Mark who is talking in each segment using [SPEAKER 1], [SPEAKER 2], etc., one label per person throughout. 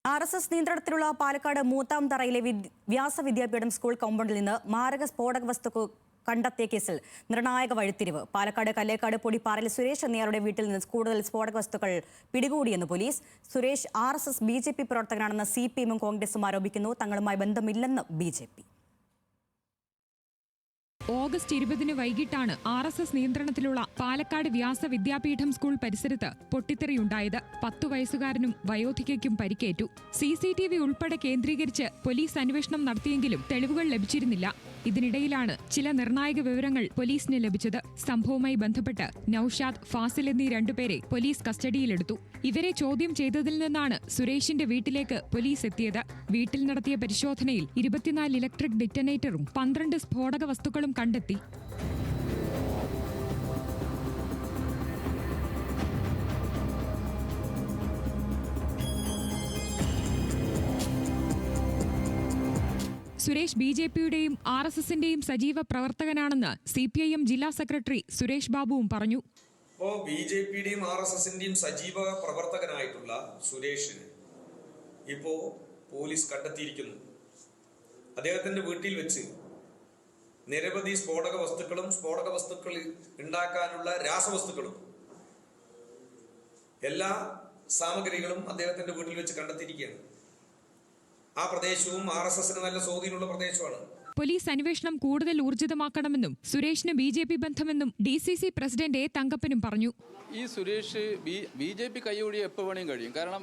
[SPEAKER 1] RSS നിയന്ത്രണത്തിലുള്ള Palakkad മൂത്താംതറയിലെ Vyasavidyapeetham school കോമ്പൗണ്ടിൽ നിന്ന് മാരക സ്ഫോടക വസ്തു കണ്ടെത്തിയ കേസിൽ നിർണായക വഴിത്തിരിവ്. പാലക്കാട് കല്ലേക്കാട് പൊടിപ്പാറയിൽ സുരേഷ് എന്നയാളുടെ വീട്ടിൽ നിന്ന് കൂടുതൽ സ്ഫോടക വസ്തുക്കൾ പിടികൂടിയെന്ന് പോലീസ്. സുരേഷ് RSS BJP പ്രവർത്തകനാണെന്ന് CPM-ഉം കോൺഗ്രസും ആരോപിക്കുന്നു. തങ്ങളുമായി ബന്ധമില്ലെന്ന് BJP.
[SPEAKER 2] ഓഗസ്റ്റ് 20 വൈകിട്ടാണ് RSS നിയന്ത്രണത്തിലുള്ള പാലക്കാട് വ്യാസവിദ്യാപീഠം സ്കൂൾ പരിസരത്ത് പൊട്ടിത്തെറിയുണ്ടായത്. 10 വയസ്സുകാരനും വയോധികയ്ക്കും പരിക്കേറ്റു. CCTV ഉൾപ്പെടെ കേന്ദ്രീകരിച്ച് പോലീസ് അന്വേഷണം നടത്തിയെങ്കിലും തെളിവുകൾ ലഭിച്ചിരുന്നില്ല. ഇതിനിടയിലാണ് ചില നിർണായക വിവരങ്ങൾ പോലീസിന് ലഭിച്ചത്. സംഭവവുമായി ബന്ധപ്പെട്ട് നൌഷാദ്, ഫാസിൽ എന്നീ രണ്ടുപേരെ പോലീസ് കസ്റ്റഡിയിലെടുത്തു. ഇവരെ ചോദ്യം ചെയ്തതിൽ നിന്നാണ് സുരേഷിന്റെ വീട്ടിലേക്ക് പോലീസ് എത്തിയത്. വീട്ടിൽ നടത്തിയ പരിശോധനയിൽ 24 ഇലക്ട്രിക് ഡിറ്റനേറ്ററും 12 സ്ഫോടക വസ്തുക്കളും കണ്ടെത്തി. സുരേഷ് BJP-യുടെയും RSS-ന്റെയും സജീവ പ്രവർത്തകനാണെന്ന് CPIM ജില്ലാ സെക്രട്ടറി സുരേഷ് ബാബുവും പറഞ്ഞു.
[SPEAKER 3] BJP-യുടെയും RSS-ന്റെയും സജീവ പ്രവർത്തകനായിട്ടുള്ള സുരേഷിന് ഇപ്പോ പോലീസ് കണ്ടെത്തിയിരിക്കുന്നു. അദ്ദേഹത്തിന്റെ വീട്ടിൽ വെച്ച് നിരവധി സ്ഫോടക വസ്തുക്കളും സ്ഫോടക വസ്തുക്കൾ ഉണ്ടാക്കാനുള്ള രാസവസ്തുക്കളും എല്ലാ സാമഗ്രികളും അദ്ദേഹത്തിന്റെ വീട്ടിൽ വെച്ച് കണ്ടെത്തിയിരിക്കുകയാണ്. ആ പ്രദേശവും RSS-ന് നല്ല സ്വാധീനമുള്ള പ്രദേശമാണ്.
[SPEAKER 2] പോലീസ് അന്വേഷണം കൂടുതൽ ഊർജിതമാക്കണമെന്നും സുരേഷിന് BJP ബന്ധമെന്നും DCC പ്രസിഡന്റ് A. തങ്കപ്പനും പറഞ്ഞു.
[SPEAKER 4] ഈ സുരേഷ് BJP കൈയോടി എപ്പോൾ വേണമെങ്കിലും കഴിയും. കാരണം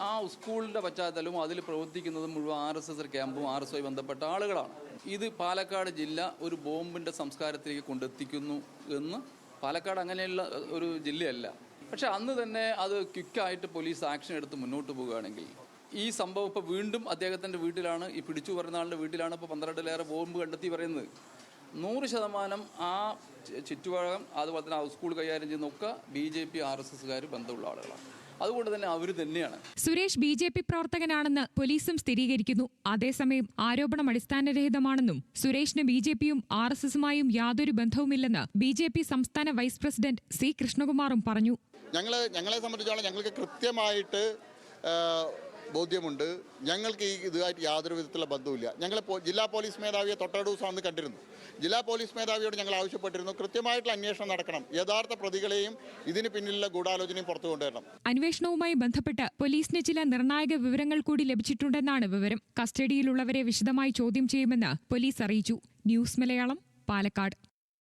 [SPEAKER 4] ആ സ്കൂളിന്റെ പശ്ചാത്തലവും അതിൽ പ്രവർത്തിക്കുന്നതും മുഴുവൻ RSS ക്യാമ്പും RSS-മായി ബന്ധപ്പെട്ട ആളുകളാണ്. ഇത് പാലക്കാട് ജില്ല ഒരു ബോംബിന്റെ സംസ്കാരത്തിലേക്ക് കൊണ്ടെത്തിക്കുന്നു എന്ന് പാലക്കാട് അങ്ങനെയുള്ള ഒരു ജില്ലയല്ല. പക്ഷെ അന്ന് തന്നെ അത് ക്വിക്കായിട്ട് പോലീസ് ആക്ഷൻ എടുത്ത് മുന്നോട്ട് പോവുകയാണെങ്കിൽ ഈ സംഭവം ഇപ്പോൾ വീണ്ടും അദ്ദേഹത്തിൻ്റെ വീട്ടിലാണ്, ഈ പിടിച്ചു പറയുന്ന ആളുടെ വീട്ടിലാണ് ഇപ്പോൾ 12-ലേറെ ബോംബ് കണ്ടെത്തി പറയുന്നത്. 100% ആ ചുറ്റുപാടും അതുപോലെ തന്നെ ആ സ്കൂൾ കൈകാര്യം ചെയ്യുന്നൊക്കെ BJP RSS-കാർ ബന്ധമുള്ള ആളുകളാണ്. അതുകൊണ്ട് തന്നെ അവർ തന്നെയാണ്.
[SPEAKER 2] സുരേഷ് BJP പ്രവർത്തകനാണെന്ന് പോലീസും സ്ഥിരീകരിക്കുന്നു. അതേസമയം ആരോപണം അടിസ്ഥാനരഹിതമാണെന്നും സുരേഷിന് BJP-യും RSS-ഉമായും യാതൊരു ബന്ധവുമില്ലെന്ന് BJP സംസ്ഥാന വൈസ് പ്രസിഡന്റ് C. കൃഷ്ണകുമാറും പറഞ്ഞു.
[SPEAKER 5] ഞങ്ങളെ സംബന്ധിച്ചോളം ഞങ്ങൾക്ക് കൃത്യമായിട്ട് ബോധ്യമുണ്ട്. ഞങ്ങൾക്ക് ഇതുമായിട്ട് യാതൊരു വിധത്തിലുള്ള ബന്ധവുമില്ല. ഞങ്ങൾ ജില്ലാ പോലീസ് മേധാവിയെ തൊട്ടടുത്ത ദിവസം അന്ന് കണ്ടിരുന്നു. ജില്ലാ പോലീസ് മേധാവിയോട് ഞങ്ങൾ ആവശ്യപ്പെട്ടിരുന്നു കൃത്യമായിട്ടുള്ള അന്വേഷണം നടക്കണം, യഥാർത്ഥ പ്രതികളെയും ഇതിന് പിന്നിലുള്ള ഗൂഢാലോചനയും പുറത്തു കൊണ്ടുവരണം.
[SPEAKER 2] അന്വേഷണവുമായി ബന്ധപ്പെട്ട് പോലീസിന് ചില നിർണായക വിവരങ്ങൾ കൂടി ലഭിച്ചിട്ടുണ്ടെന്നാണ് വിവരം. കസ്റ്റഡിയിലുള്ളവരെ വിശദമായി ചോദ്യം ചെയ്യുമെന്ന് പോലീസ് അറിയിച്ചു. ന്യൂസ് മലയാളം, പാലക്കാട്.